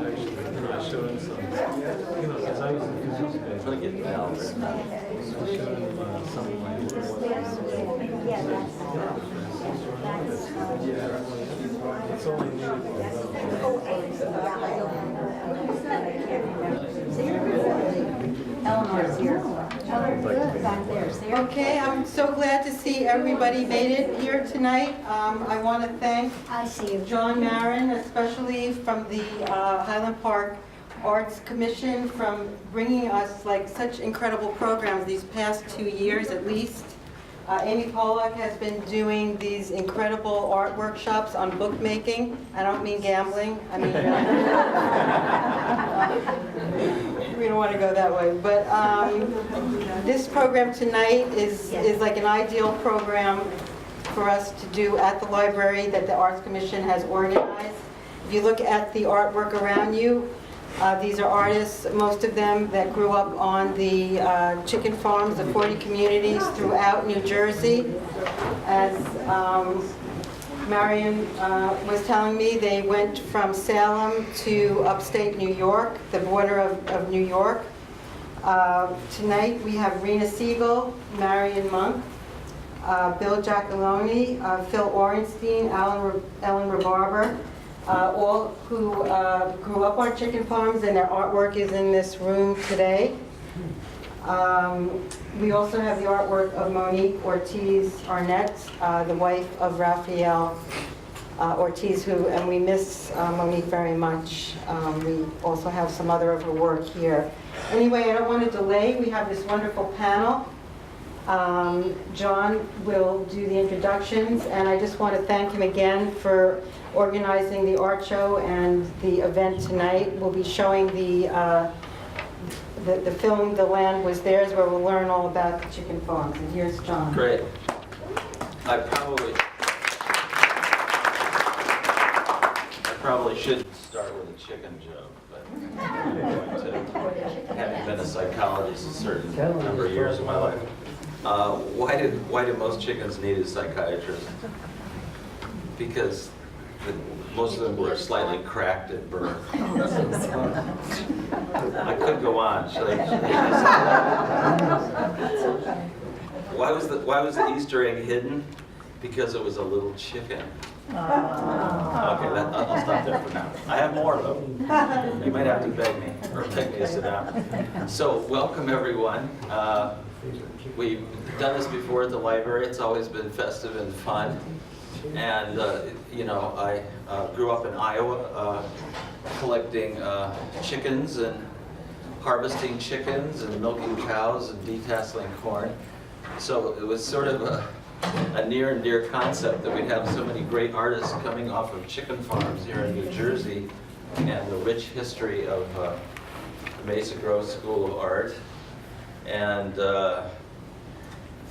actually, I showed him some, because I was in physics base. I'm gonna get valves. I showed him some of my work. It's only new. Eleanor's here. Back there. Okay, I'm so glad to see everybody made it here tonight. I want to thank John Marin, especially from the Highland Park Arts Commission, from bringing us like such incredible programs these past 2 years at least. Amy Pollock has been doing these incredible art workshops on bookmaking. I don't mean gambling. I mean, we don't want to go that way. But this program tonight is like an ideal program for us to do at the library that the Arts Commission has organized. If you look at the artwork around you, these are artists, most of them that grew up on the chicken farms of 40 communities throughout New Jersey. As Marion was telling me, they went from Salem to upstate New York, the border of New York. Tonight we have Rena Siegel, Marion Monk, Bill Giacalone, Phil Orenstein, Ellen Rebarber, all who grew up on chicken farms, and their artwork is in this room today. We also have the artwork of Monique Ortiz Arnett, the wife of Raphael Ortiz, and we miss Monique very much. We also have some other of her work here. Anyway, I don't want to delay. We have this wonderful panel. John will do the introductions, and I just want to thank him again for organizing the art show and the event tonight. We'll be showing the film "The Land Was Theirs," where we'll learn all about the chicken farms. And here's John. Great. I probably shouldn't start with a chicken joke, but I'm going to, having been a psychologist a certain number of years of my life. Why do most chickens need a psychiatrist? Because most of them were slightly cracked at birth. I could go on. Should I why was the Easter egg hidden? Because it was a little chicken. Okay, I'll stop there for now. I have more though. You might have to beg me to sit down. So welcome everyone. We've done this before at the library. It's always been festive and fun. And you know, I grew up in Iowa collecting chickens and harvesting chickens and milking cows and detasseling corn. So it was sort of a near and dear concept that we'd have so many great artists coming off of chicken farms here in New Jersey, and the rich history of the Mesa Grove School of Art, and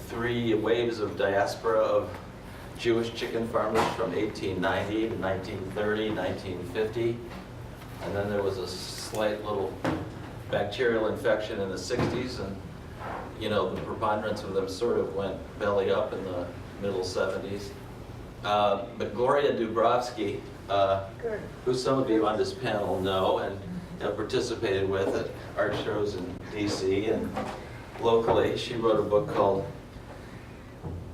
3 waves of diaspora of Jewish chicken farmers from 1890 to 1930, 1950. And then there was a slight little bacterial infection in the 60s, and you know, the preponderance of them sort of went belly up in the middle 70s. But Gloria Dubrovsky, who some of you on this panel know and have participated with at art shows in DC and locally, she wrote a book called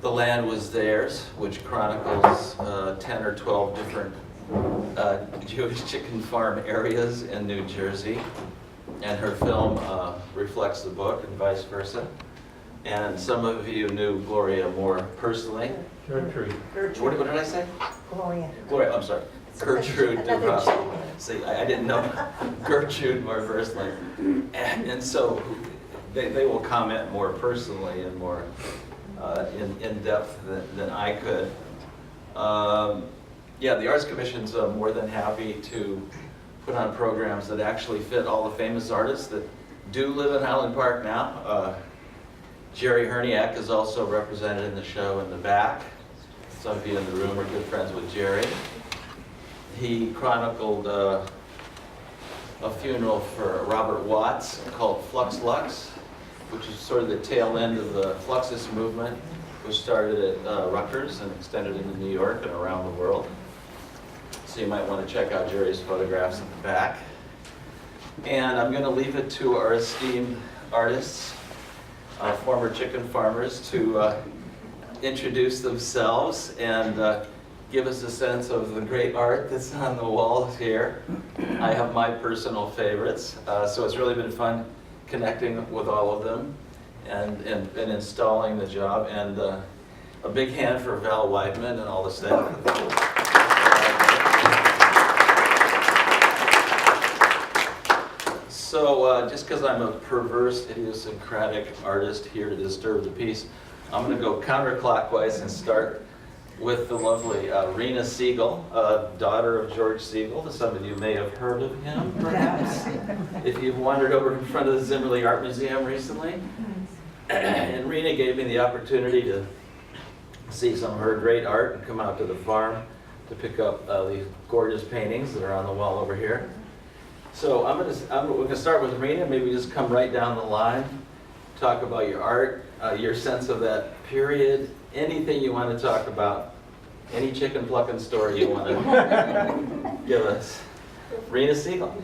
"The Land Was Theirs," which chronicles 10 or 12 different Jewish chicken farm areas in New Jersey. And her film reflects the book and vice versa. And some of you knew Gloria more personally. Gertrude. What did I say? Gloria. Gloria, I'm sorry. Gertrude Dubrovsky. See, I didn't know Gertrude more personally. And so they will comment more personally and more in depth than I could. Yeah, the Arts Commission's more than happy to put on programs that actually fit all the famous artists that do live in Highland Park now. Jerry Herniak is also represented in the show in the back. Some of you in the room are good friends with Jerry. He chronicled a funeral for Robert Watts called Fluxus, which is sort of the tail end of the Fluxus movement, which started at Rutgers and extended into New York and around the world. So you might want to check out Jerry's photographs in the back. And I'm going to leave it to our esteemed artists, former chicken farmers, to introduce themselves and give us a sense of the great art that's on the walls here. I have my personal favorites, so it's really been fun connecting with all of them and installing the job. And a big hand for Val Weidman and all the staff. So just because I'm a perverse, idiosyncratic artist here to disturb the peace, I'm going to go counterclockwise and start with the lovely Rena Siegel, daughter of George Siegel. Some of you may have heard of him, perhaps, if you've wandered over in front of the Zimmerle Art Museum recently. And Rena gave me the opportunity to see some of her great art and come out to the farm to pick up these gorgeous paintings that are on the wall over here. So we're going to start with Rena. Maybe just come right down the line, talk about your art, your sense of that period, anything you want to talk about, any chicken plucking story you want to give us. Rena Siegel.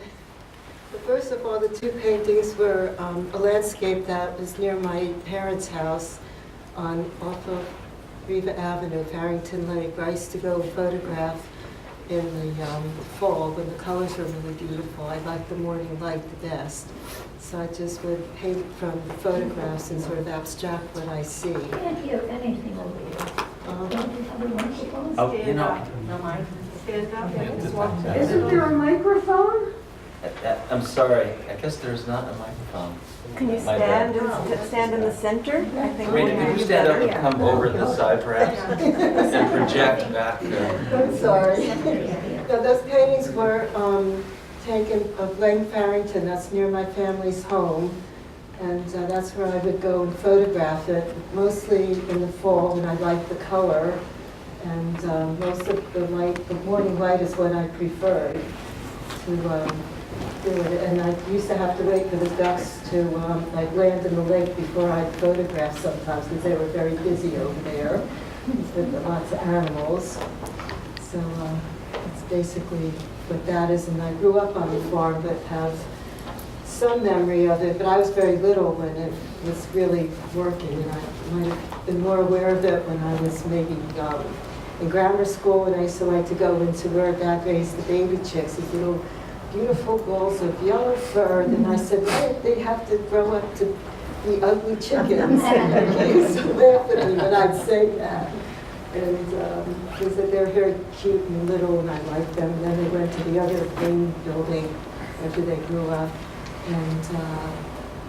First of all, the two paintings were a landscape that was near my parents' house off of Riva Avenue, Farrington Lake, where I used to go photograph in the fall when the colors were really beautiful. I liked the morning light the best. So I just would paint from the photographs and sort of abstract what I see. I can't hear anything over here. Don't you have a microphone? Oh, you know. Isn't there a microphone? I'm sorry. I guess there's not a microphone. Can you My bad. stand in the center? I think Rena, can you stand up and come over to the side, perhaps, and project back? I'm sorry. No, those paintings were taken of Lane Farrington. That's near my family's home. And that's where I would go and photograph it, mostly in the fall when I liked the color. And most of the light, the morning light is what I preferred to do it. And I used to have to wait for the ducks to like land in the lake before I'd photograph sometimes because they were very busy over there with lots of animals. So that's basically what that is. And I grew up on the farm but have some memory of it, but I was very little when it was really working, and I might have been more aware of it when I was maybe young. In grammar school, and I used to like to go into where Dad raised the baby chicks, these little beautiful balls of yellow fur, and I said, why they have to grow up to be ugly chickens? And they used to laugh at me when I'd say that. And they said they're very cute and little, and I liked them. And then they went to the other main building after they grew up. And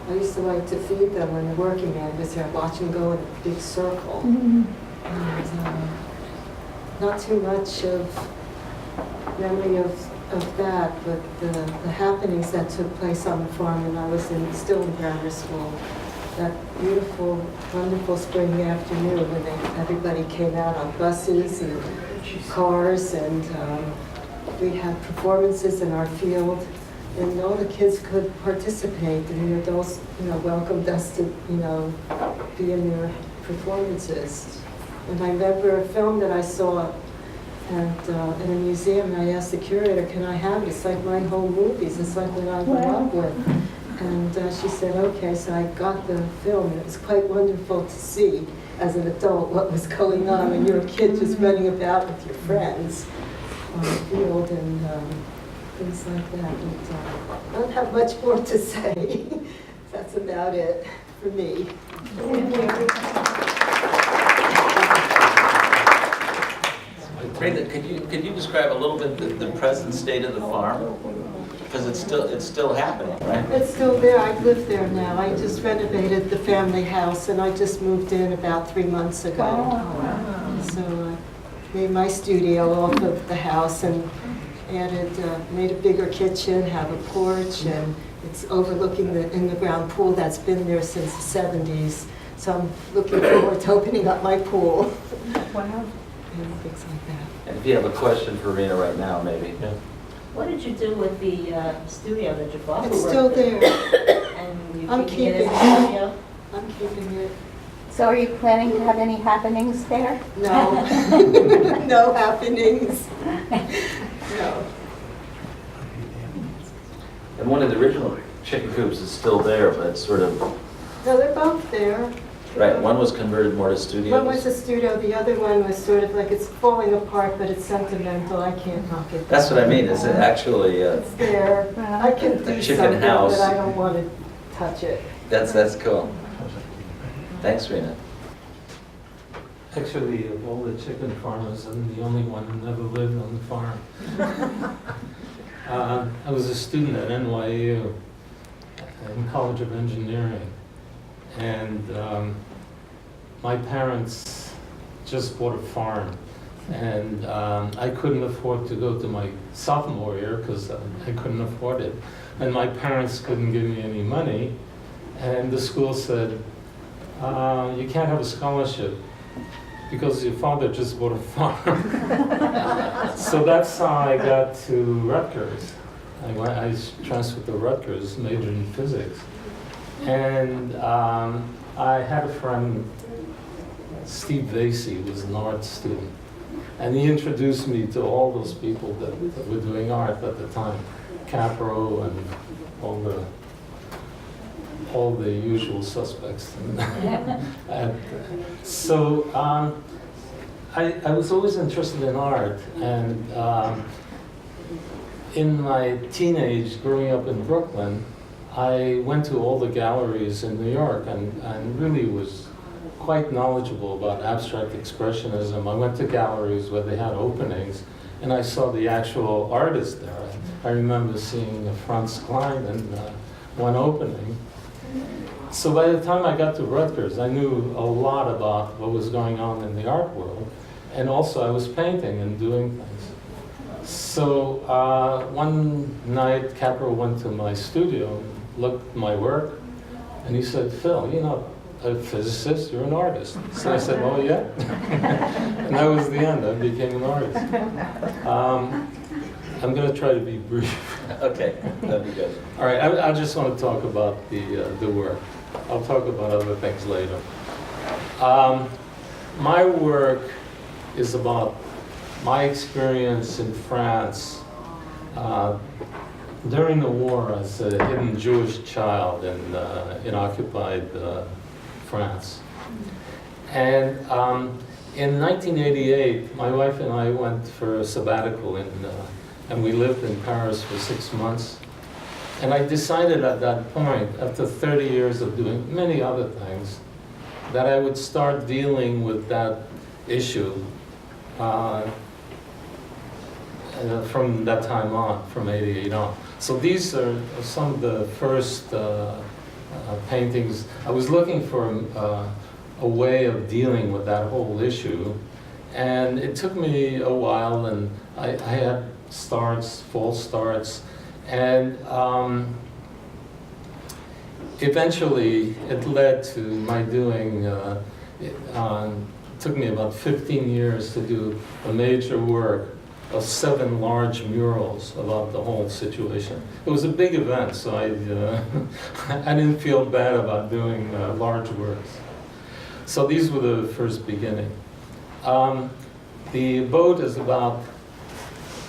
I used to like to feed them when the working man was there, watch them go in a big circle. And not too much of memory of that, but the happenings that took place on the farm when I was still in grammar school. That beautiful, wonderful spring afternoon when everybody came out on buses and cars, and we had performances in our field. And all the kids could participate, and the adults, welcomed us to, be in their performances. And I remember a film that I saw in a museum, and I asked the curator, can I have it? It's like my home movies. It's like what I grew up with. And she said, okay, so I got the film, and it was quite wonderful to see, as an adult, what was going on when you're a kid just running about with your friends on the field, and things like that. And, I don't have much more to say. That's about it for me. Brenda, could you describe a little bit the present state of the farm? Because it's still happening, right? It's still there. I live there now. I just renovated the family house, and I just moved in about 3 months ago. Wow. So I made my studio off of the house and made a bigger kitchen, have a porch, and it's overlooking the in-the-ground pool that's been there since the 70s. So I'm looking forward to opening up my pool. Wow. And things like that. And if you have a question for Rena right now, maybe. Yeah. What did you do with the studio that your father It's worked still with? there. And you I'm keeping it keeping as a it. studio? I'm keeping it. So are you planning to have any happenings there? No. No happenings. No. And one of the original chicken coops is still there, but it's sort of, No, they're both there. right, one was converted more to studios. One was a studio, the other one was sort of like it's falling apart, but it's sentimental. I can't knock it down. That's what I mean, is it actually, It's there. I can do chicken something, house. but I don't want to touch it. that's cool. Thanks, Rena. Actually, of all the chicken farmers, I'm the only one who never lived on the farm. I was a student at NYU in College of Engineering, and my parents just bought a farm, and I couldn't afford to go to my sophomore year because I couldn't afford it, and my parents couldn't give me any money, and the school said, you can't have a scholarship because your father just bought a farm. So that's how I got to Rutgers. I transferred to Rutgers, majored in physics. And I had a friend, Steve Vasey, was an art student. And he introduced me to all those people that were doing art at the time. Capro and all the usual suspects. And so I was always interested in art, and in my teenage, growing up in Brooklyn, I went to all the galleries in New York and really was quite knowledgeable about abstract expressionism. I went to galleries where they had openings, and I saw the actual artists there. I remember seeing Franz Klein in one opening. So by the time I got to Rutgers, I knew a lot about what was going on in the art world, and also I was painting and doing things. So one night, Capra went to my studio, looked at my work, and he said, "Phil, you're not a physicist, you're an artist." So I said, "Oh yeah?" And that was the end. I became an artist. I'm going to try to be brief. Okay, that'd be good. All right, I just want to talk about the work. I'll talk about other things later. My work is about my experience in France during the war as a hidden Jewish child in occupied France. And in 1988, my wife and I went for a sabbatical and we lived in Paris for 6 months. And I decided at that point, after 30 years of doing many other things, that I would start dealing with that issue from that time on, from 88 on. So these are some of the first paintings. I was looking for a way of dealing with that whole issue. And it took me a while, and I had starts, false starts, and eventually it led to my doing, it took me about 15 years to do a major work of 7 large murals about the whole situation. It was a big event, so I didn't feel bad about doing large works. So these were the first beginning. The boat is about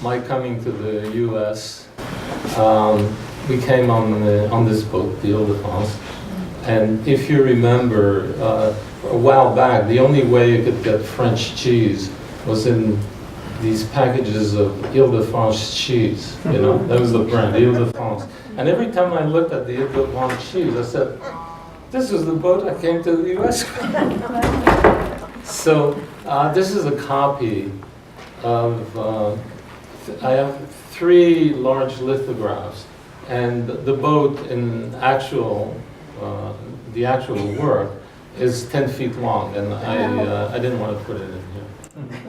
my coming to the U.S. We came on this boat, the Ile-de-France, and if you remember, a while back, the only way you could get French cheese was in these packages of Ile-de-France cheese. You know, that was the brand, Ile-de-France. And every time I looked at the Ile-de-France cheese, I said, "This is the boat I came to the U.S. with." So this is a copy of. I have 3 large lithographs, and the boat in the actual work is 10 feet long, and I didn't want to put it in here.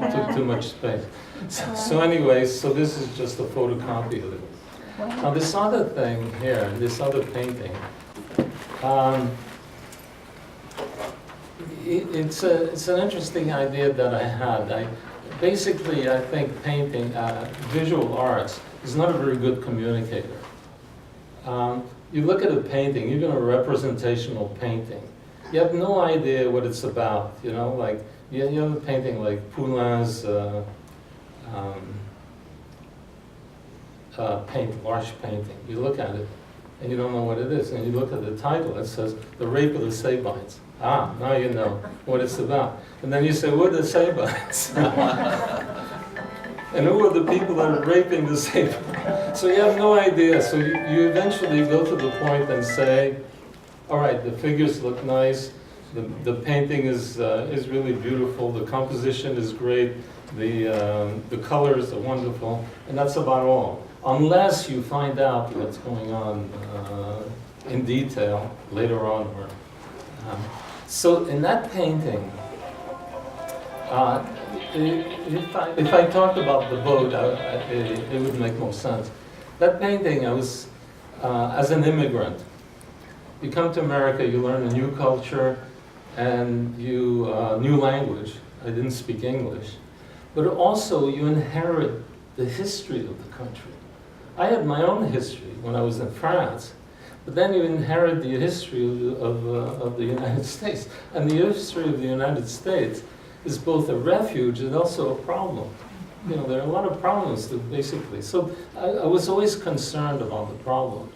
It took too much space. So anyway, so this is just a photocopy of it. Now this other thing here, this other painting, it's an interesting idea that I had. Basically, I think painting, visual arts, is not a very good communicator. You look at a painting, even a representational painting, you have no idea what it's about, you know, like, you have a painting like Poulin's large painting. You look at it, and you don't know what it is. And you look at the title, it says, The Rape of the Sabines. Ah, now you know what it's about. And then you say, what are the Sabines? And who are the people that are raping the Sabines? So you have no idea. So you eventually go to the point and say, all right, the figures look nice, the painting is really beautiful, the composition is great, the colors are wonderful, and that's about all. Unless you find out what's going on in detail later on. So in that painting, if I talked about the boat, it would make more sense. That painting, I was, as an immigrant, you come to America, you learn a new culture, and new language. I didn't speak English. But also you inherit the history of the country. I had my own history when I was in France, but then you inherit the history of the United States. And the history of the United States is both a refuge and also a problem. You know, there are a lot of problems basically. So I was always concerned about the problem.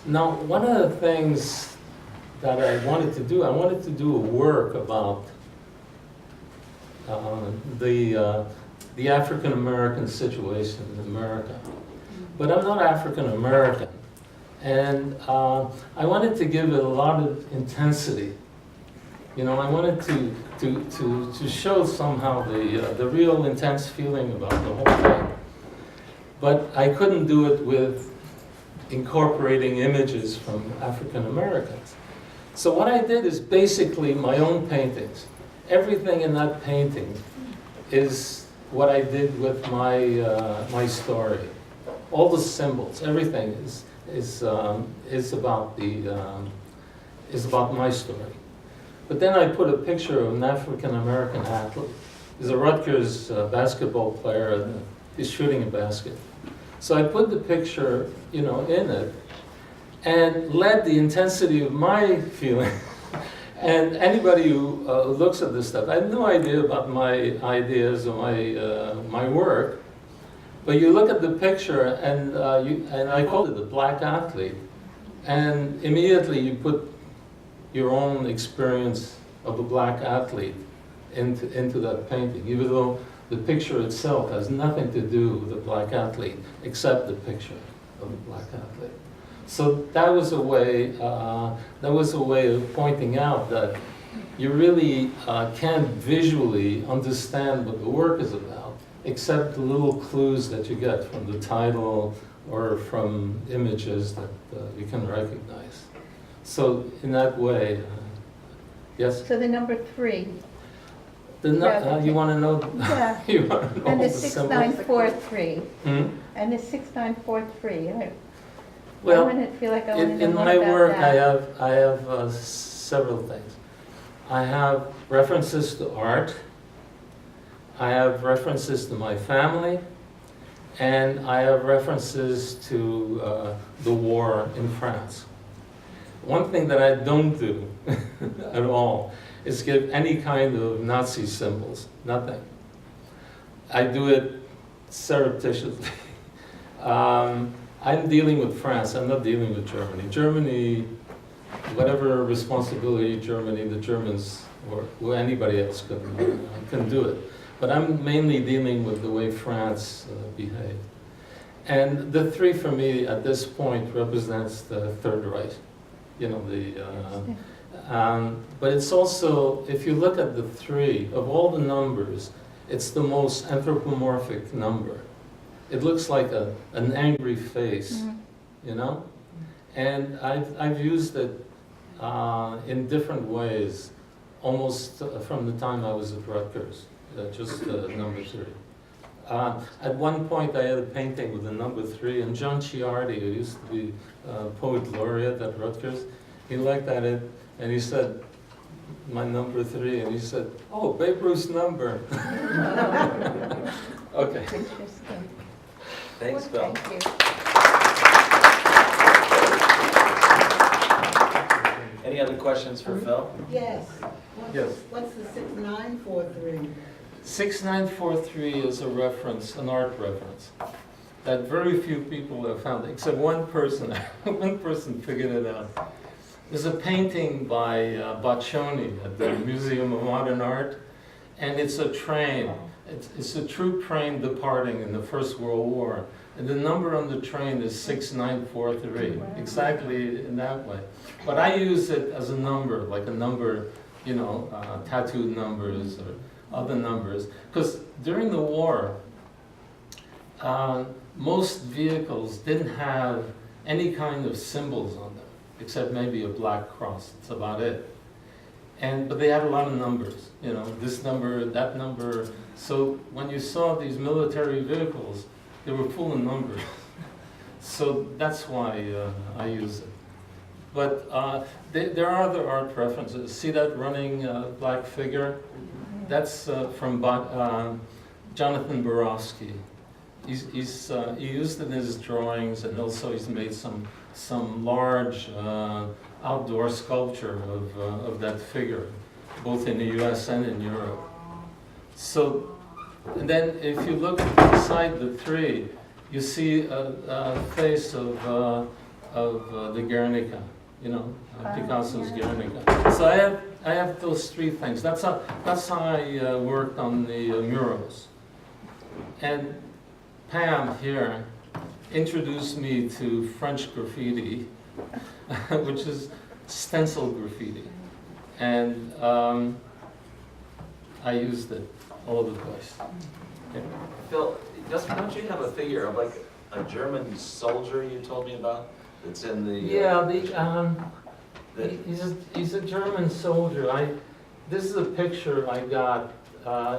Now, one of the things that I wanted to do a work about the African American situation in America. But I'm not African American, and I wanted to give it a lot of intensity. You know, I wanted to show somehow the real intense feeling about the whole thing. But I couldn't do it with incorporating images from African Americans. So what I did is basically my own paintings. Everything in that painting is what I did with my story. All the symbols, everything is about my story. But then I put a picture of an African American athlete. He's a Rutgers basketball player, and he's shooting a basket. So I put the picture, you know, in it, and let the intensity of my feeling. And anybody who looks at this stuff, I have no idea about my ideas or my work, but you look at the picture, and I called it the Black Athlete, and immediately you put your own experience of a black athlete into that painting, even though the picture itself has nothing to do with the black athlete, except the picture of the black athlete. So that was a way of pointing out that you really can't visually understand what the work is about, except the little clues that you get from the title or from images that you can recognize. So in that way, yes? So the number 3. You want to know? Yeah. You want to know And the the symbol? 6943. Hmm? And the 6943. I Well, wouldn't feel like I want to know in more my about work, that. I have several things. I have references to art. I have references to my family, and I have references to the war in France. One thing that I don't do at all is give any kind of Nazi symbols, nothing. I do it surreptitiously. I'm dealing with France, I'm not dealing with Germany. Germany, whatever responsibility the Germans or anybody else can do it. But I'm mainly dealing with the way France behaved. And the 3 for me at this point represents the Third Reich. You know, but it's also, if you look at the 3, of all the numbers, it's the most anthropomorphic number. It looks like an angry face, you know? And I've used it in different ways, almost from the time I was at Rutgers, just number 3. At one point I had a painting with the number 3, and John Ciardi, who used to be poet laureate at Rutgers, he looked at it and he said, my number 3, and he said, oh, Babe Ruth's number. Okay. Interesting. Thanks, Bill. Thank you. Any other questions for Phil? Yes. Yes. What's the 6943? 6943 is a reference, an art reference. that very few people have found, except one person. One person figured it out. There's a painting by Boccioni at the Museum of Modern Art, and it's a train. It's a troop train departing in the First World War, and the number on the train is 6943, exactly in that way. But I use it as a number, like a number, you know, tattooed numbers or other numbers, because during the war, most vehicles didn't have any kind of symbols on them, except maybe a black cross. That's about it. But they had a lot of numbers, you know, this number, that number. So when you saw these military vehicles, they were full of numbers. So that's why I use it. But there are other art references. See that running black figure? That's from Jonathan Borowski. He used it in his drawings, and also he's made some large outdoor sculpture of that figure, both in the U.S. and in Europe. So, and then if you look inside the tree, you see a face of the Guernica, you know, Picasso's Guernica. So I have those three things. That's how I worked on the murals. And Pam here introduced me to French graffiti, which is stencil graffiti. And I used it all over the place. Yeah. Phil, don't you have a figure of like a German soldier you told me about that's in the... He's a German soldier. This is a picture I got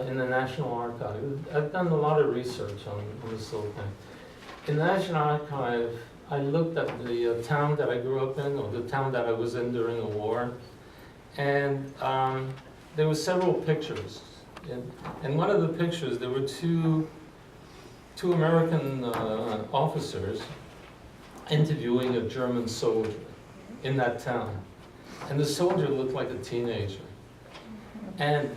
in the National Archive. I've done a lot of research on this whole thing. In the National Archive, I looked at the town that I grew up in, or the town that I was in during the war, and there were several pictures. In one of the pictures, there were two American officers interviewing a German soldier in that town. And the soldier looked like a teenager. And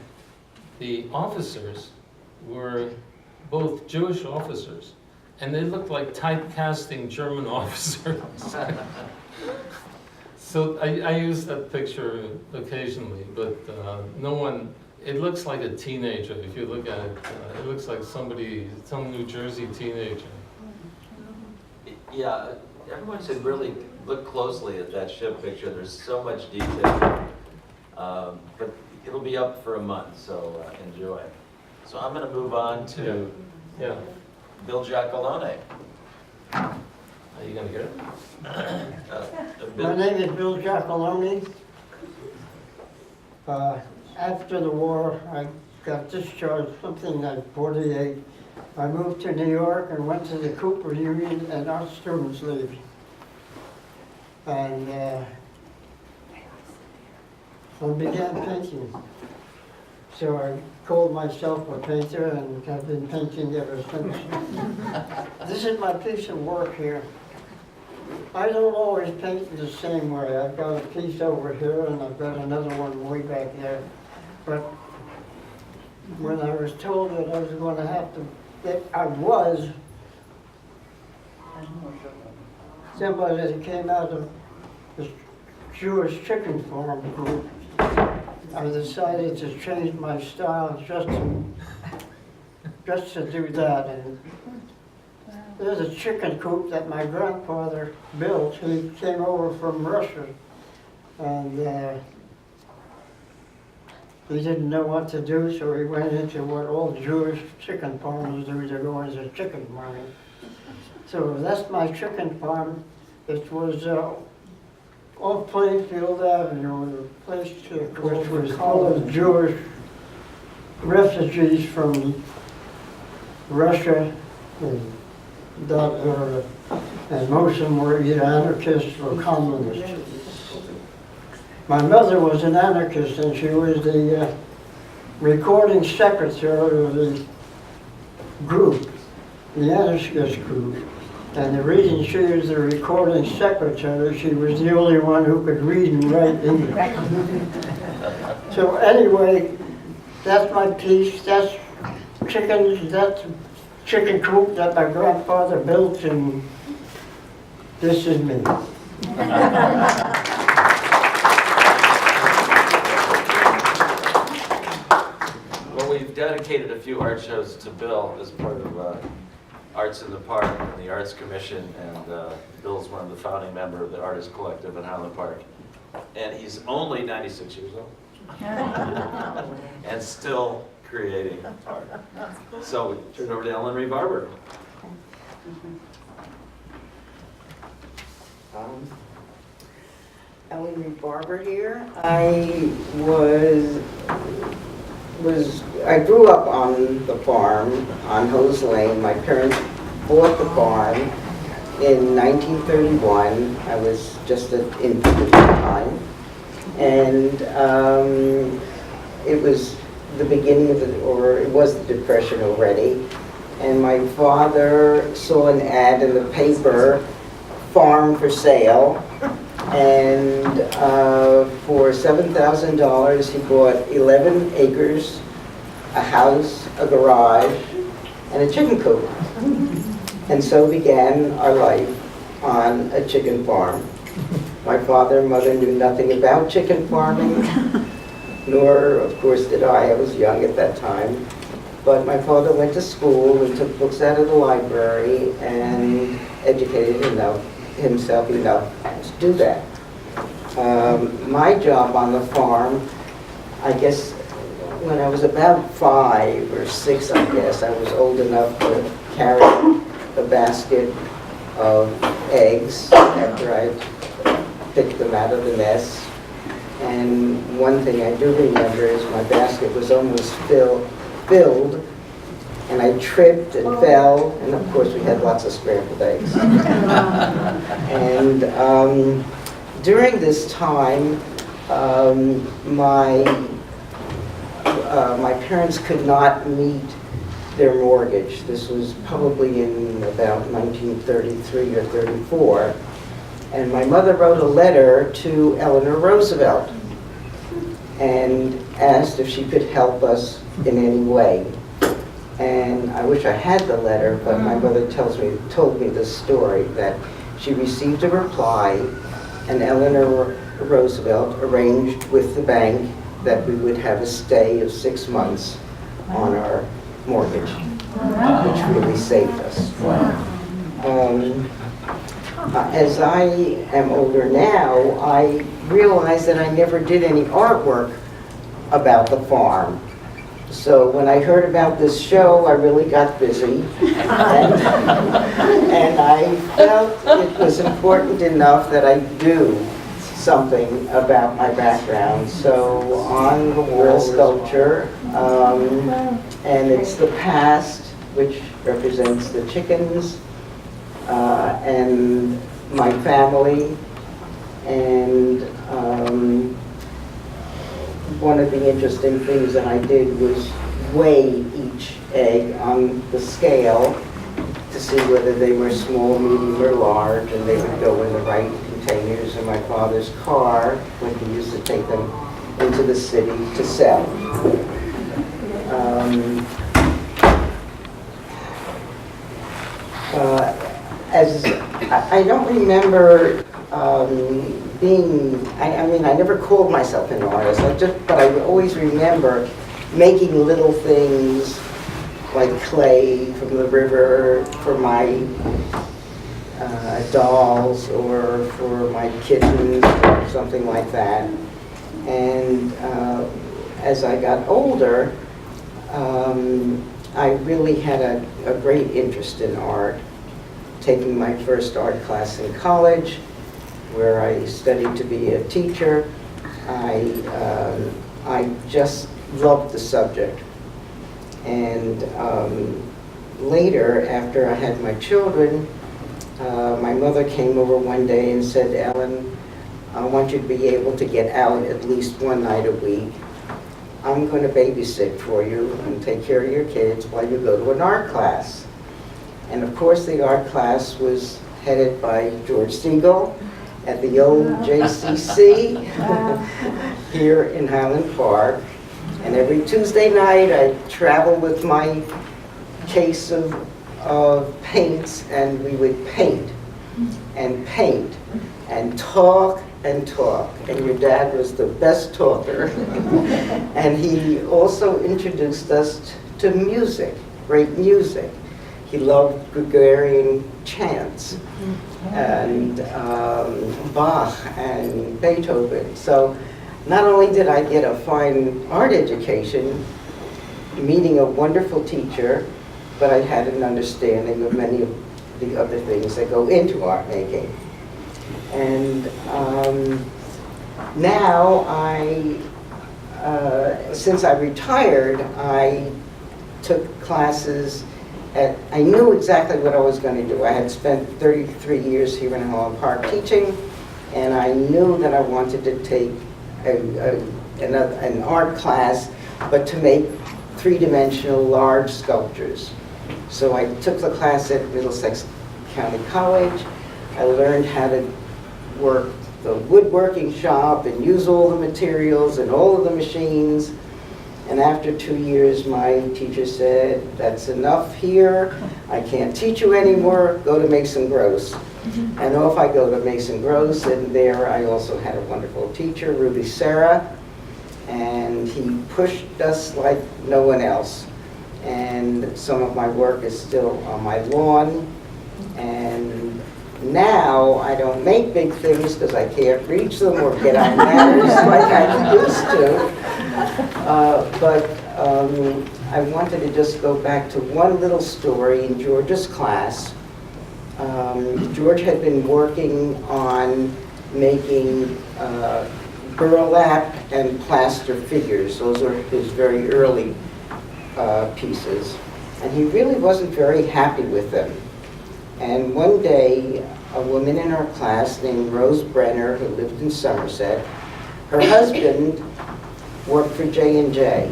the officers were both Jewish officers, and they looked like typecasting German officers. So I use that picture occasionally, but no one, it looks like a teenager if you look at it. It looks like some New Jersey teenager. Yeah, everyone should really look closely at that ship picture. There's so much detail. But it'll be up for a month, so enjoy. So I'm going to move on to Bill Giacalone. Are you going to get it? My name is Bill Giacalone. After the war, I got discharged something like 48. I moved to New York and went to the Cooper Union and Art Students League. And I began painting. So I called myself a painter and have been painting ever since. This is my piece of work here. I don't always paint the same way. I've got a piece over here and I've got another one way back there. But when I was told that I was going to have to, somebody that came out of this Jewish chicken farm group, I decided to change my style just to do that. And there's a chicken coop that my grandfather built. He came over from Russia, and he didn't know what to do, so he went into what all Jewish chicken farmers do. They go into chicken farming. So that's my chicken farm. It was off Plainfield Avenue, a place which was all of Jewish refugees from Russia, and most of them were either anarchists or communists. My mother was an anarchist, and she was the recording secretary of the group, the anarchist group. And the reason she was the recording secretary, she was the only one who could read and write English. So anyway, that's my piece. That's chickens. That's chicken coop that my grandfather built, and this is me. Well, we've dedicated a few art shows to Bill as part of Arts in the Park and the Arts Commission, and Bill's one of the founding members of the Artist Collective in Highland Park. And he's only 96 years old and still creating art. So we turn it over to Ellen Marie Barber. Ellen Marie Barber here. I grew up on the farm on Hose Lane. My parents bought the farm in 1931. I was just an infant at the time. And it was the beginning of it was the Depression already. And my father saw an ad in the paper, farm for sale. And for $7,000, he bought 11 acres, a house, a garage, and a chicken coop. And so began our life on a chicken farm. My father and mother knew nothing about chicken farming, nor, of course, did I. I was young at that time. But my father went to school and took books out of the library and educated himself enough to do that. My job on the farm, I guess, when I was about 5 or 6, I guess, I was old enough to carry a basket of eggs after I picked them out of the nest. And one thing I do remember is my basket was almost filled, and I tripped and fell, and of course we had lots of scrambled eggs. And during this time, my parents could not meet their mortgage. This was probably in about 1933 or 34. And my mother wrote a letter to Eleanor Roosevelt and asked if she could help us in any way. And I wish I had the letter, but my mother told me this story, that she received a reply, and Eleanor Roosevelt arranged with the bank that we would have a stay of 6 months on our mortgage, which really saved us. As I am older now, I realize that I never did any artwork about the farm. So when I heard about this show, I really got busy, and I felt it was important enough that I do something about my background. So on the wall sculpture, and it's the past, which represents the chickens, and my family, and one of the interesting things that I did was weigh each egg on the scale to see whether they were small, medium, or large, and they would go in the right containers in my father's car when he used to take them into the city to sell. I don't remember I never called myself an artist, but I always remember making little things like clay from the river for my dolls or for my kittens or something like that. And as I got older, I really had a great interest in art, taking my first art class in college, where I studied to be a teacher. I just loved the subject. And later, after I had my children, my mother came over one day and said, "Ellen, I want you to be able to get out at least one night a week. I'm going to babysit for you and take care of your kids while you go to an art class." And of course, the art class was headed by George Siegel at the old JCC here in Highland Park. And every Tuesday night, I'd travel with my case of of paints, and we would paint and paint and talk and talk. And your dad was the best talker. And he also introduced us to music, great music. He loved Gregorian chants and Bach and Beethoven. So not only did I get a fine art education, meeting a wonderful teacher, but I had an understanding of many of the other things that go into art making. And now since I retired, I took classes I knew exactly what I was going to do. I had spent 33 years here in Highland Park teaching, and I knew that I wanted to take an art class, but to make three-dimensional large sculptures. So I took the class at Middlesex County College. I learned how to work the woodworking shop and use all the materials and all of the machines. And after 2 years, my teacher said, "That's enough here. I can't teach you anymore. Go to Mason Gross." And off I go to Mason Gross, and there I also had a wonderful teacher, Ruby Serra, and he pushed us like no one else. And some of my work is still on my lawn. And now I don't make big things because I can't reach them or get on ladders like I used to. But I wanted to just go back to one little story in George's class. George had been working on making burlap and plaster figures. Those are his very early pieces. And he really wasn't very happy with them. And one day, a woman in our class named Rose Brenner, who lived in Somerset, her husband worked for J&J.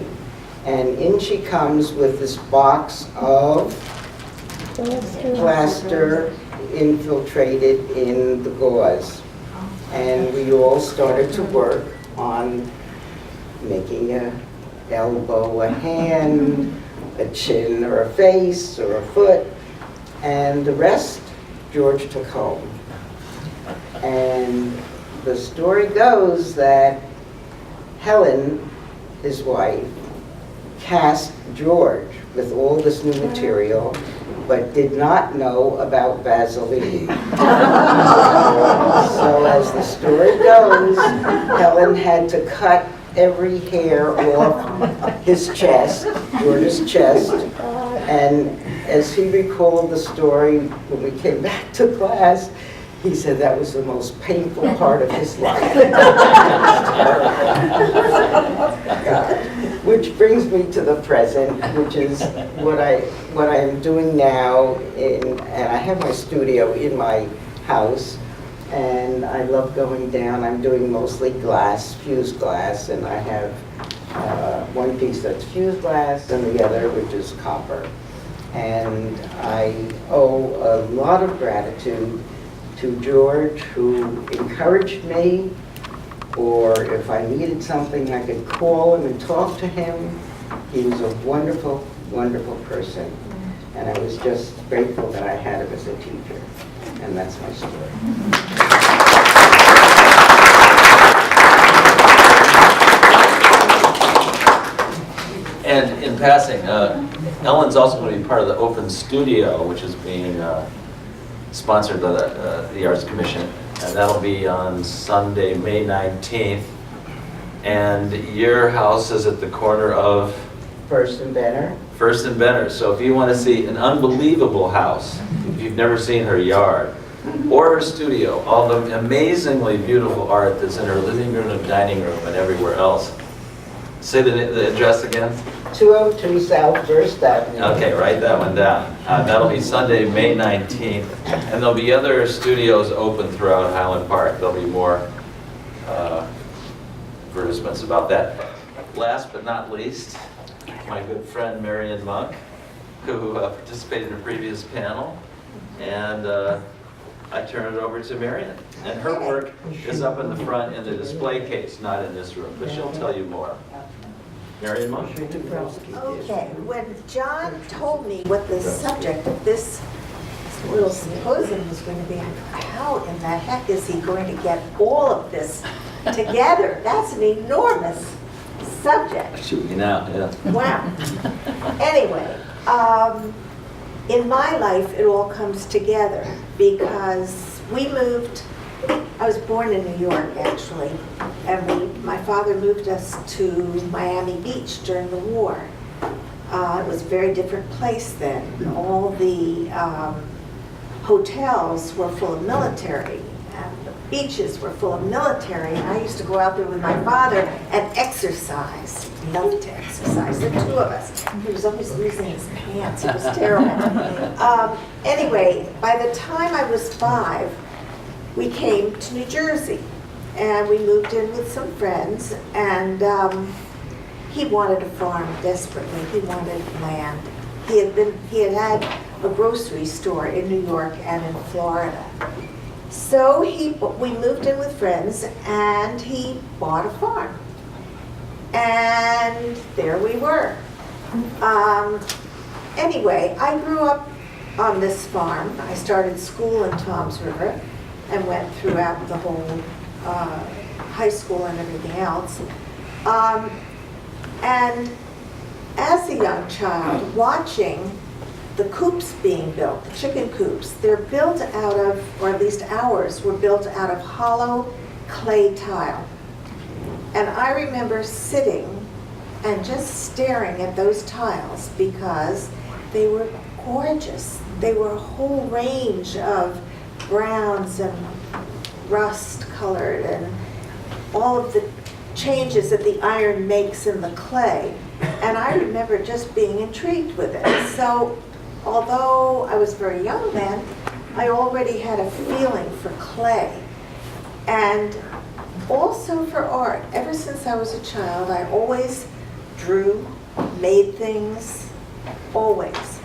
And in she comes with this box of plaster infiltrated in the gauze. And we all started to work on making an elbow, a hand, a chin or a face or a foot. And the rest, George took home. And the story goes that Helen, his wife, cast George with all this new material, but did not know about Vaseline. So as the story goes, Helen had to cut every hair off his chest, George's chest, and as he recalled the story when we came back to class, he said that was the most painful part of his life. Which brings me to the present, which is what I am doing now. And I have my studio in my house, and I love going down. I'm doing mostly glass, fused glass, and I have one piece that's fused glass and the other which is copper. And I owe a lot of gratitude to George, who encouraged me, or if I needed something, I could call him and talk to him. He was a wonderful, wonderful person. And I was just grateful that I had him as a teacher. And that's my story. And in passing, Ellen's also going to be part of the Open Studio, which is being sponsored by the Arts Commission. And that'll be on Sunday, May 19th. And your house is at the corner of? First and Benner. First and Benner. So if you want to see an unbelievable house, if you've never seen her yard, or her studio, all the amazingly beautiful art that's in her living room and dining room and everywhere else. Say the address again. 202 South First Avenue. Okay, write that one down. That'll be Sunday, May 19th. And there'll be other studios open throughout Highland Park. There'll be more advertisements about that. Last but not least, my good friend Marion Monk, who participated in a previous panel. And I turn it over to Marion. And her work is up in the front in the display case, not in this room, but she'll tell you more. Marion Monk? Okay, when John told me what the subject of this little symposium was going to be, I thought, how in the heck is he going to get all of this together? That's an enormous subject. Shoot me now, yeah. Wow. Anyway, in my life, it all comes together because we moved. I was born in New York, actually, and my father moved us to Miami Beach during the war. It was a very different place then. All the hotels were full of military, and the beaches were full of military, and I used to go out there with my father and exercise. He loved to exercise, the two of us. He was always losing his pants, it was terrible. Anyway, by the time I was 5, we came to New Jersey, and we moved in with some friends, and he wanted a farm desperately. He wanted land. He had a grocery store in New York and in Florida. So we moved in with friends, and he bought a farm. And there we were. Anyway, I grew up on this farm. I started school in Toms River and went throughout the whole high school and everything else. And as a young child, watching the coops being built, the chicken coops, they're built out of, or at least ours, were built out of hollow clay tile. And I remember sitting and just staring at those tiles because they were gorgeous. They were a whole range of browns and rust colored and all of the changes that the iron makes in the clay. And I remember just being intrigued with it. So although I was very young then, I already had a feeling for clay and also for art. Ever since I was a child, I always drew, made things, always.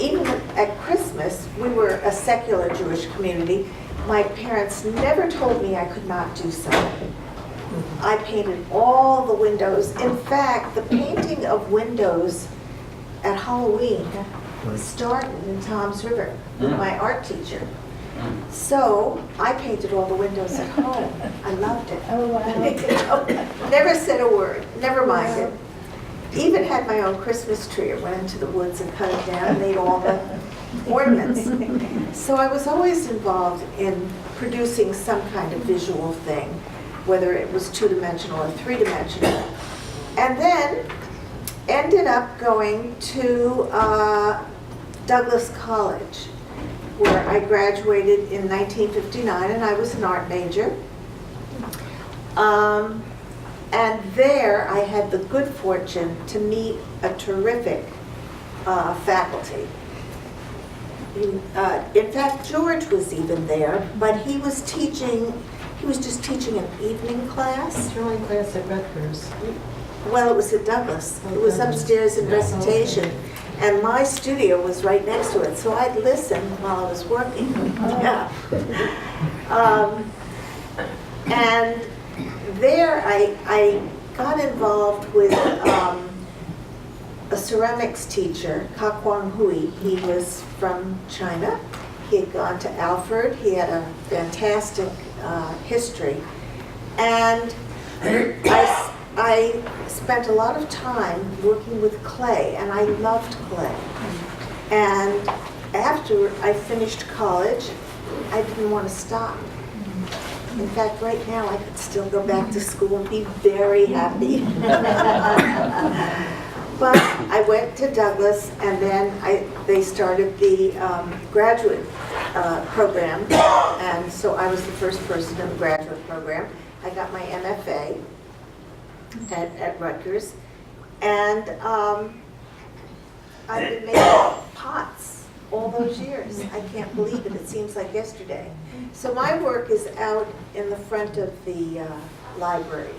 Even at Christmas, we were a secular Jewish community. My parents never told me I could not do something. I painted all the windows. In fact, the painting of windows at Halloween started in Toms River with my art teacher. So I painted all the windows at home. I loved it. Oh, wow. Never said a word, never minded. Even had my own Christmas tree. I went into the woods and cut it down and made all the ornaments. So I was always involved in producing some kind of visual thing, whether it was 2-dimensional or 3-dimensional. And then ended up going to Douglas College, where I graduated in 1959, and I was an art major. And there I had the good fortune to meet a terrific faculty. In fact, George was even there, but he was just teaching an evening class. Drawing class at Rutgers. Well, it was at Douglas. It was upstairs in recitation. And my studio was right next to it, so I'd listen while I was working. Yeah. And there I got involved with a ceramics teacher, Ka Kwang Hui. He was from China. He had gone to Alfred. He had a fantastic history. And I spent a lot of time working with clay, and I loved clay. And after I finished college, I didn't want to stop. In fact, right now, I could still go back to school and be very happy. But I went to Douglas, and then they started the graduate program, and so I was the first person in the graduate program. I got my MFA at Rutgers, and I've been making pots all those years. I can't believe it. It seems like yesterday. So my work is out in the front of the library.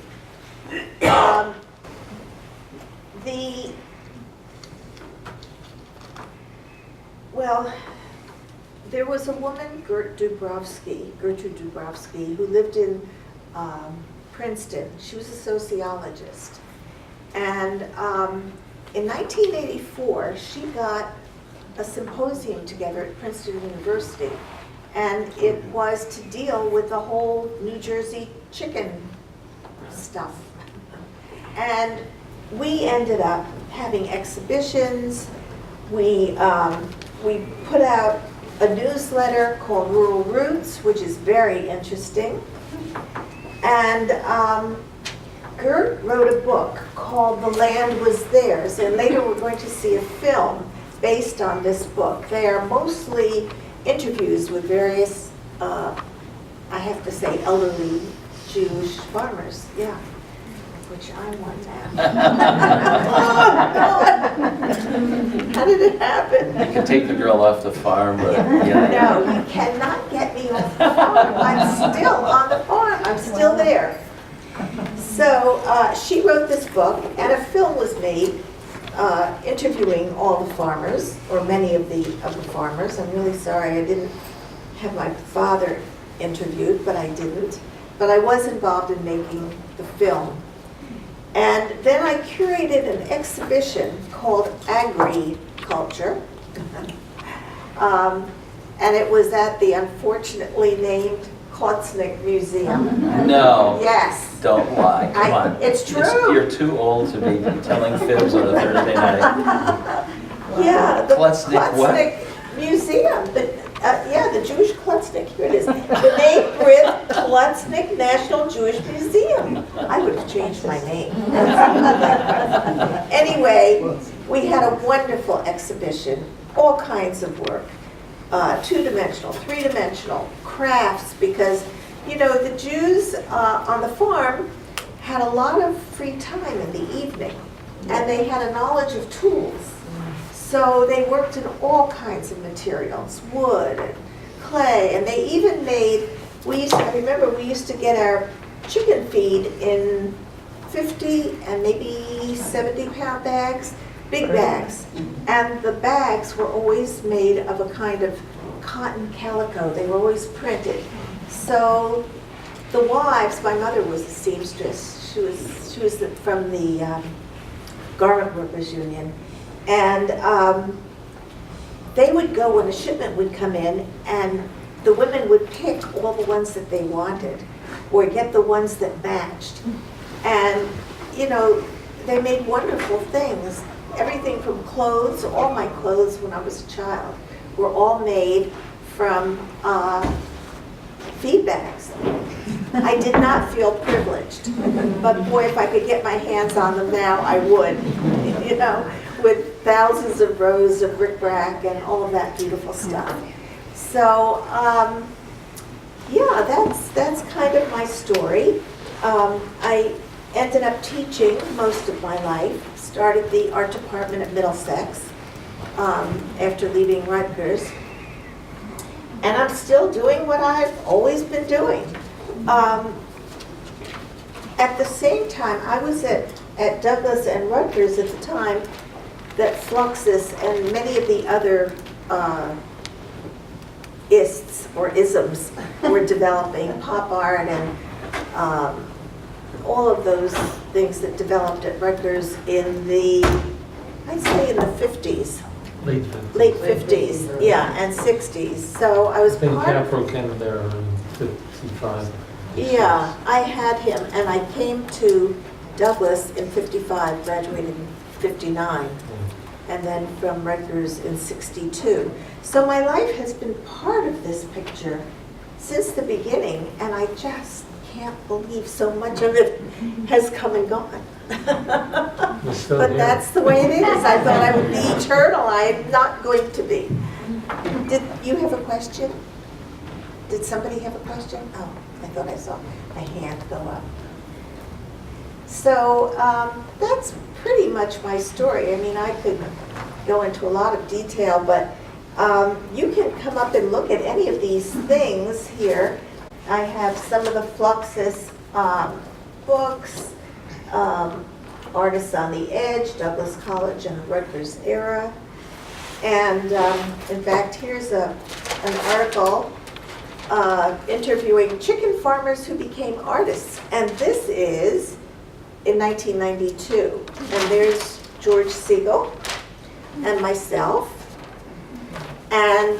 Well, there was a woman, Gertrude Dubrovsky, who lived in Princeton. She was a sociologist. And in 1984, she got a symposium together at Princeton University. And it was to deal with the whole New Jersey chicken stuff. And we ended up having exhibitions. We put out a newsletter called Rural Roots, which is very interesting. And Gert wrote a book called The Land Was Theirs, and later we're going to see a film based on this book. They are mostly interviews with various, I have to say, elderly Jewish farmers, yeah, which I want now. How did it happen? You can take the girl off the farm, but yeah. No, you cannot get me off the farm. I'm still on the farm. I'm still there. So she wrote this book, and a film was made interviewing all the farmers, or many of the farmers. I'm really sorry I didn't have my father interviewed, but I didn't. But I was involved in making the film. And then I curated an exhibition called Agriculture. And it was at the unfortunately named Klotznick Museum. No. Yes. Don't lie. Come on. It's true. You're too old to be telling fibs on a Thursday night. Yeah, the Klotznick what? Klotznick Museum. The Jewish Klotznick. Here it is. The name Brit Klotznick National Jewish Museum. I would have changed my name. Anyway, we had a wonderful exhibition, all kinds of work. Two-dimensional, three-dimensional, crafts, because, you know, the Jews on the farm had a lot of free time in the evening, and they had a knowledge of tools. So they worked in all kinds of materials, wood and clay, and they even made, I remember we used to get our chicken feed in 50 and maybe 70-pound bags, big bags. And the bags were always made of a kind of cotton calico. They were always printed. So the wives, my mother was a seamstress. She was from the Garment Workers Union. And they would go when a shipment would come in, and the women would pick all the ones that they wanted, or get the ones that matched. And, you know, they made wonderful things. Everything from clothes, all my clothes when I was a child were all made from feed bags. I did not feel privileged, but boy, if I could get my hands on them now, I would, you know, with thousands of rows of bric-a-brac and all of that beautiful stuff. So, yeah, that's kind of my story. I ended up teaching most of my life. Started the art department at Middlesex after leaving Rutgers. And I'm still doing what I've always been doing. At the same time, I was at Douglas and Rutgers at the time that Fluxus and many of the other ists or isms were developing, pop art and all of those things that developed at Rutgers in the, I'd say in the 50s. Late 50s, yeah, and 60s. So I was part of... Capro came there in 55. Yeah, I had him, and I came to Douglas in 55, graduated in 59, and then from Rutgers in 62. So my life has been part of this picture since the beginning, and I just can't believe so much of it has come and gone. But that's the way it is. I thought I would be eternal. I'm not going to be. Did you have a question? Did somebody have a question? Oh, I thought I saw a hand go up. So that's pretty much my story. I mean, I could go into a lot of detail, but you can come up and look at any of these things here. I have some of the Fluxus books, Artists on the Edge, Douglas College and the Rutgers Era. And in fact, here's an article interviewing chicken farmers who became artists. And this is in 1992. And there's George Siegel and myself. And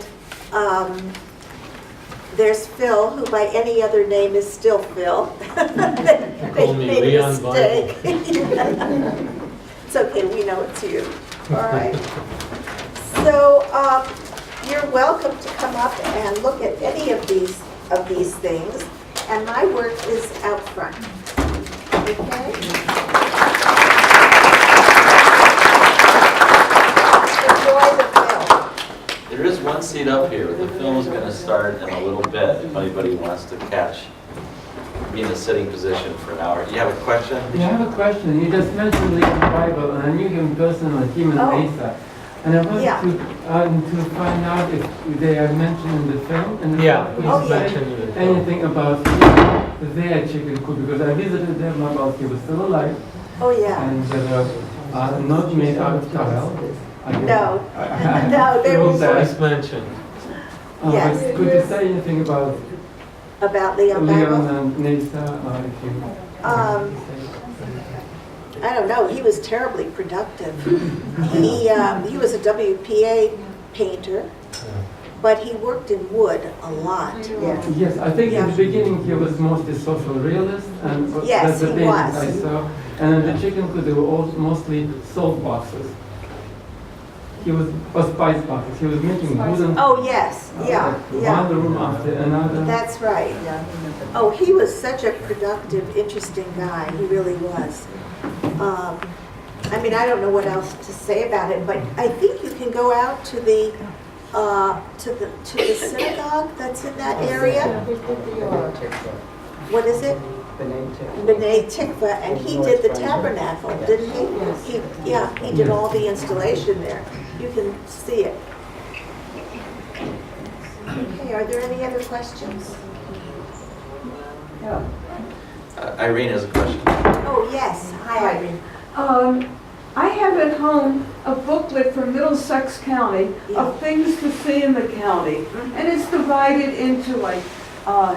there's Phil, who by any other name is still Phil. They Call me made a Leon mistake. It's okay, we know it's you. All right. So you're welcome to come up and look at any of these things. And my work is out front. Okay? Enjoy the film. There is one seat up here. The film is going to start in a little bit, if anybody wants to be in a sitting position for an hour. You have a question? Yeah, I have a question. You just mentioned the Bible, and I knew him personally, him and Asa. And I wanted to find out if they are mentioned in the film. And Yeah, if he's you mentioned in the film. anything about their chicken coop, because I visited them while he was still alive. Oh, yeah. And they were not made out of tile. No. No, they were He's mentioned. Yes. But could you say anything about about Leon Leon Bible. and Nasa, if you I don't know, he was terribly productive. He was a WPA painter, but he worked in wood a lot. Yeah. Yes, I think in the beginning he was mostly social realist, and Yes, that's the he paintings was. I saw. And in the chicken coop, they were all mostly salt boxes. He was, or spice boxes. He was making wooden. Oh, yes, yeah, yeah. One room after another. That's right. Oh, he was such a productive, interesting guy. He really was. I mean, I don't know what else to say about it, but I think you can go out to the synagogue that's in that area. What is it? B'nai Tikva, and he did the tabernacle, didn't he? He did all the installation there. You can see it. Okay, are there any other questions? Irene has a question. Oh, yes. Hi, Irene. I have at home a booklet from Middlesex County of things to see in the county. And it's divided into like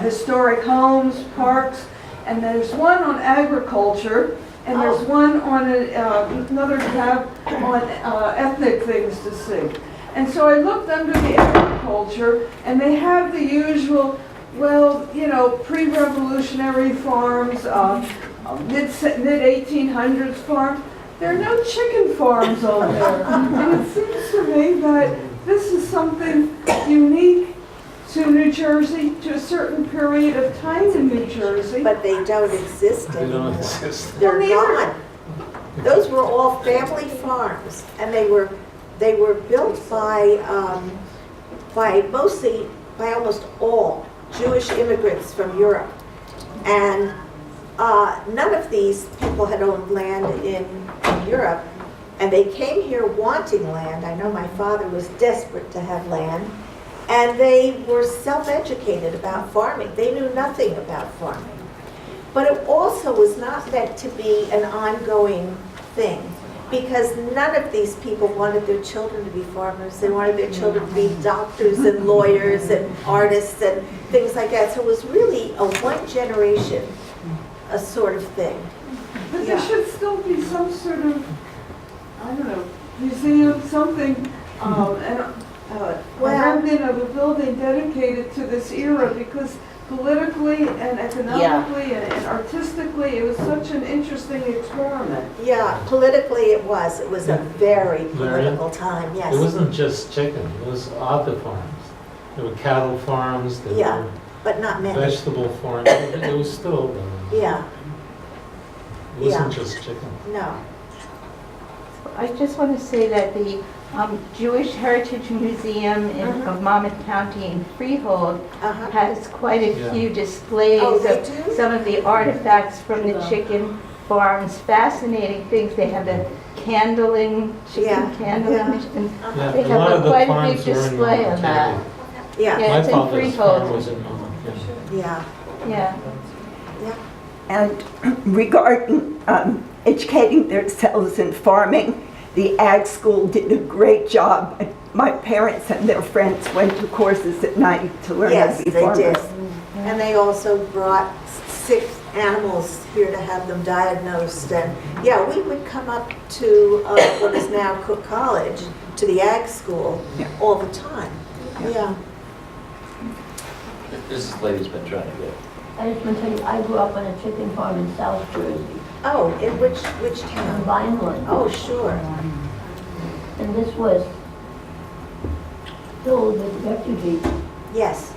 historic homes, parks, and there's one on agriculture, and there's one on another tab on ethnic things to see. And so I looked under the agriculture, and they have the usual, well, you know, pre-revolutionary farms, mid-1800s farms. There are no chicken farms on there. And it seems to me that this is something unique to New Jersey, to a certain period of time in New Jersey. But they don't exist They don't anymore. exist. They're gone. Those were all family farms, and they were built by almost all Jewish immigrants from Europe. And none of these people had owned land in Europe, and they came here wanting land. I know my father was desperate to have land, and they were self-educated about farming. They knew nothing about farming. But it also was not meant to be an ongoing thing, because none of these people wanted their children to be farmers. They wanted their children to be doctors and lawyers and artists and things like that. So it was really a one generation, a sort of thing. But there should still be some sort of, I don't know, museum, something, a remnant of a building dedicated to this era, because politically and economically and artistically, it was such an interesting experiment. Yeah, politically it was. It was a very political time, yes. It wasn't just chicken, it was other farms. There were cattle farms, there Yeah, were but not many. vegetable farms. It was still, Yeah, it wasn't just chicken. no. I just want to say that the Jewish Heritage Museum of Monmouth County in Freehold Uh-huh. has quite a Yeah. few displays Oh, they of do? some of the artifacts from the chicken farms, fascinating things. They have the candling, chicken Yeah. candling, Yeah. and Yeah, they a have lot a of the quite a big farms were in display on that. Monmouth Yeah, Yeah, My it's in father's Freehold. farm was in Monmouth, yeah. yeah, Yeah. And regarding educating themselves in farming, the ag school did a great job at my parents and their friends went to courses at night to learn how Yes, to be they did. farmers. And they also brought sick animals here to have them diagnosed. And yeah, we would come up to what is now Cook College, to the ag school, Yeah. all the time. Yeah. This lady's been trying to get. I just want to tell you, I grew up on a chicken farm in South Jersey, Oh, in which in town? Vineland. Oh, sure. And this was filled with refugees. Yes.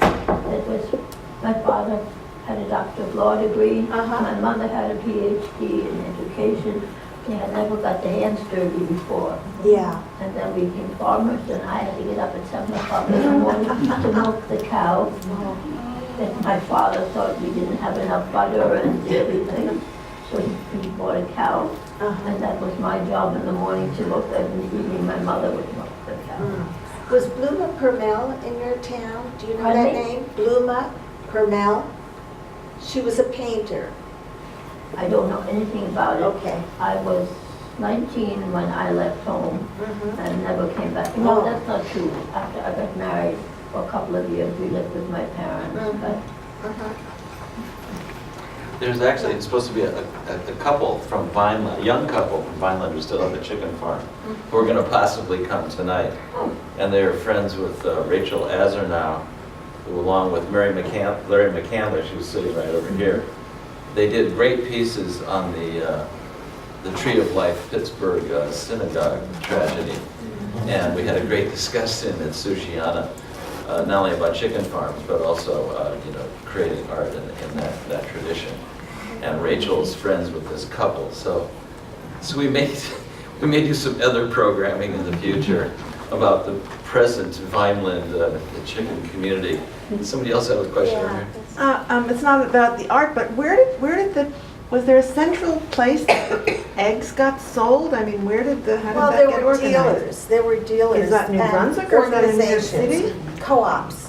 It was, my father had a Doctor of Law degree. Uh-huh. My mother had a PhD in education. They had never got their hands dirty before. Yeah. And then we became farmers, and I had to get up at 7 o'clock in the morning to milk the cow. And my father thought we didn't have enough butter and everything, so he bought a cow. Uh-huh. And that was my job in the morning to milk that, and in the evening my mother would milk the cow. Was Bluma Permel in your town? Do you know Pardon that me? name? Bluma Permel? She was a painter. I don't know anything about it. Okay. I was 19 when I left home Mhm. and never came back. No, Oh. that's not true. After I got married for a couple of years, we lived with my parents. Mhm. But Uh-huh. There's actually, it's supposed to be a couple from Vineland, a young couple from Vineland who still have a chicken farm, who are gonna possibly come tonight. And they're friends with Rachel Azarnow, who along with Larry McCandler, she was sitting right over here. They did great pieces on the Tree of Life Pittsburgh synagogue tragedy. And we had a great discussion at Sushiana, not only about chicken farms, but also, creating art in that tradition. And Rachel's friends with this couple. So we may do some other programming in the future about the present Vineland the chicken community. Somebody else have a question over here? It's not about the art, but was there a central place that the eggs got sold? I mean, how did Well, that there get were organized? dealers. There were dealers. Is that New and Brunswick or is that in New York organizations, City? Co-ops.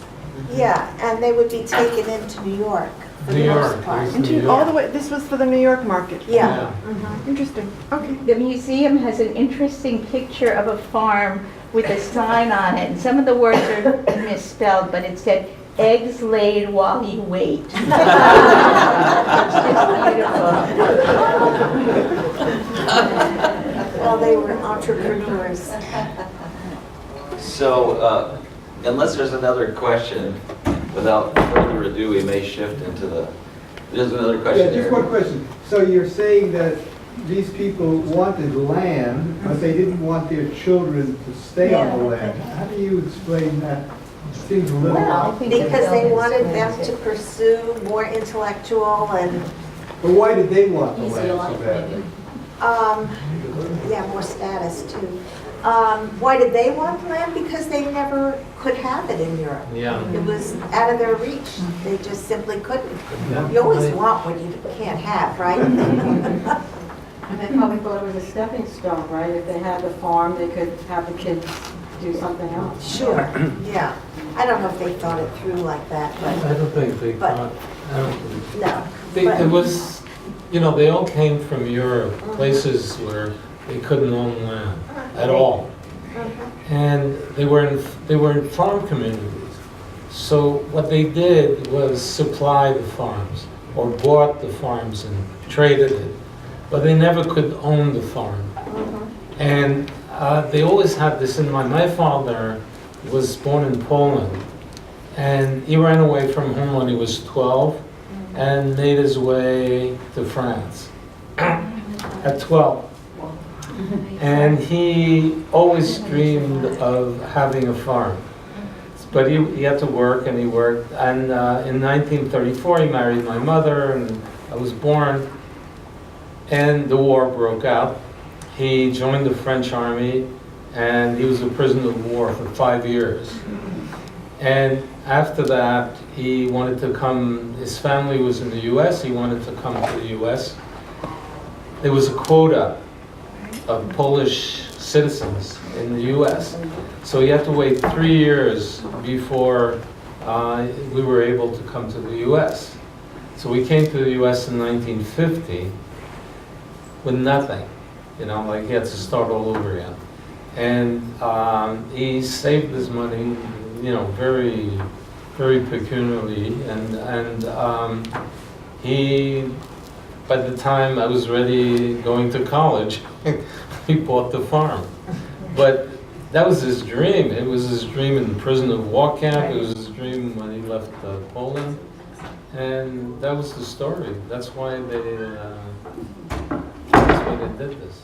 Yeah, and they would be taken into New York for the New most York, part. yes. Into all the way. This was for the New York market. Yeah. Interesting. Okay. The museum has an interesting picture of a farm with a sign on it, and some of the words are misspelled, but it said, "Eggs laid while you wait." It's beautiful. Well, they were entrepreneurs. So, unless there's another question, without further ado, we may shift into there's another question Yeah, here. just one question. So you're saying that these people wanted land, but they didn't want their children to stay on the land. How do you explain that? It seems a little Well, odd. Because they wanted them to pursue more intellectual and, But why did they want the Easier land life, so badly? more status too. Why did they want land? Because they never could have it in Europe. Yeah. It was out of their reach. They just simply couldn't. You always want what you can't have, right? And they probably thought it was a stepping stone, right? If they had the farm, they could have the kids do something else. Sure, yeah. I don't know if they thought it through like that, I but don't think they But- thought, I don't think. no. It was, they all came from Europe, places where they couldn't own land at all. And they were in farm communities. So what they did was supply the farms, or bought the farms and traded it. But they never could own the farm. And they always had this in mind. My father was born in Poland, and he ran away from home when he was 12 and made his way to France at 12. And he always dreamed of having a farm. But he had to work, and he worked. And in 1934, he married my mother, and I was born. And the war broke out. He joined the French army, and he was a prisoner of war for 5 years. And after that, he wanted to come, his family was in the US, he wanted to come to the US. There was a quota of Polish citizens in the US. So he had to wait 3 years before we were able to come to the US. So we came to the US in 1950 with nothing, like he had to start all over again. And he saved his money, you know, very, very peculiarly. And he, by the time I was ready going to college, he bought the farm. But that was his dream. It was his dream in the prisoner of war camp. It was his dream when he left Poland. And that was the story. That's why they did this.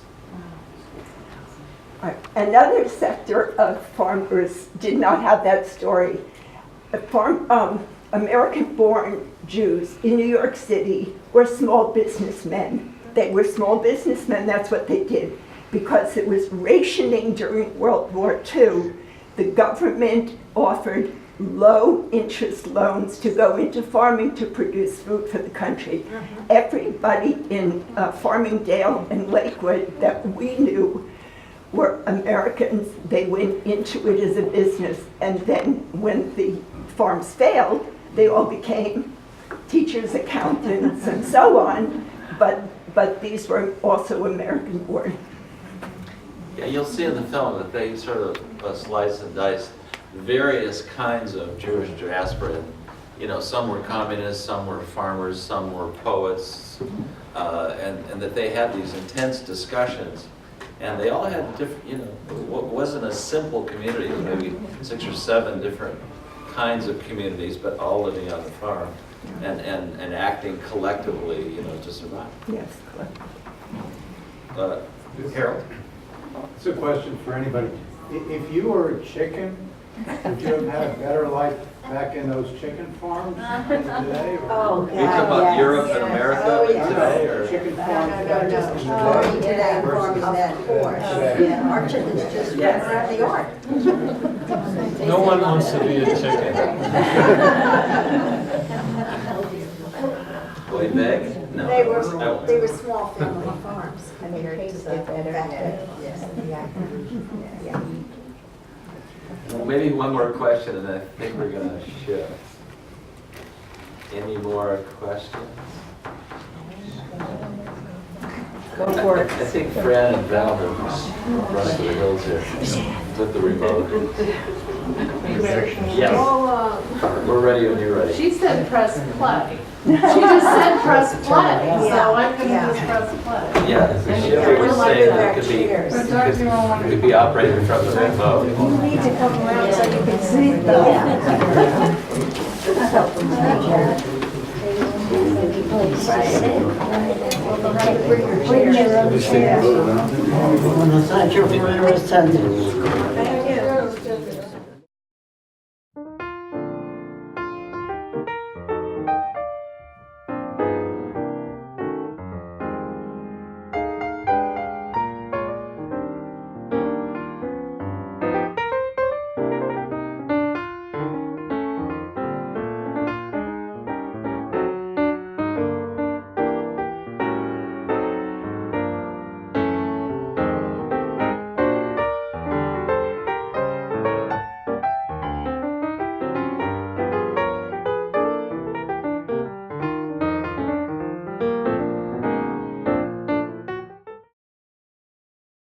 Another sector of farmers did not have that story. American-born Jews in New York City were small businessmen. They were small businessmen, that's what they did. Because it was rationing during World War II, the government offered low-interest loans to go into farming to produce food for the country. Everybody in Farmingdale and Lakewood that we knew were Americans. They went into it as a business, and then when the farms failed, they all became teachers, accountants, and so on, but these were also American-born. Yeah, you'll see in the film that they sort of slice and dice various kinds of Jewish diaspora. And, you know, some were communists, some were farmers, some were poets, and that they had these intense discussions. And they all had different, you know, it wasn't a simple community. It was maybe 6 or 7 different kinds of communities, but all living on the farm and acting collectively, you know, to survive. Yes. Harold? It's a question for anybody. If you were a chicken, would you have had a better life back in those chicken farms today? Or? Oh, You talk about Europe and America today, or? Chicken farms today, of course. Yeah. Our chickens just run around the yard. No one wants to be a chicken. Boy, beg? No. They were small family farms. And they tasted better. Yeah. Well, maybe one more question, and I think we're going to shift. Any more questions? Go for it. I think Fran and Val have run to the hills here with the remote. Yes. We're ready when you're ready. She said press play. She just said press play, so I'm going to just press play. Yeah, she was saying that it could be operated from the remote. You need to come around so you can see them. When the Sancho Ferreira said